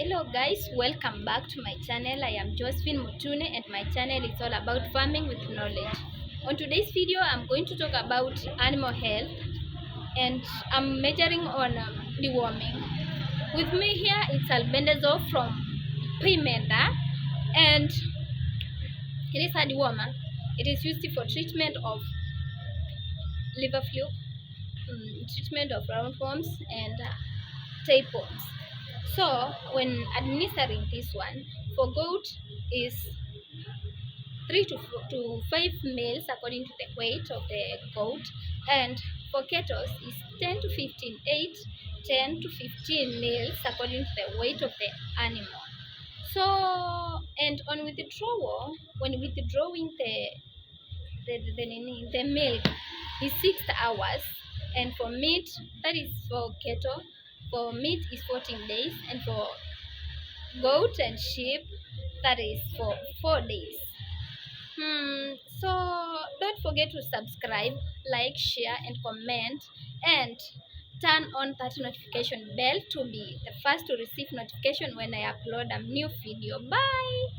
Hello guys, welcome back to my channel. I am Josephine Mutune and my channel is all about farming with knowledge. On today's video, I'm going to talk about animal health and I'm measuring on deworming. With me here, it's albendazole from Pimenta, and it is a dewormer. It is used for treatment of liver fluke, treatment of roundworms and tapeworms. So when administering this one, for goat is 3 to 5 mils according to the weight of the goat, and for cattle is 10 to 15, 8, 10 to 15 mils according to the weight of the animal. So, and on withdrawal, when withdrawing the milk is 6 hours, and for meat, that is for cattle, for meat is 14 days, and for goat and sheep, that is for 4 days. So don't forget to subscribe, like, share and comment, and turn on that notification bell to be the first to receive notification when I upload a new video. Bye.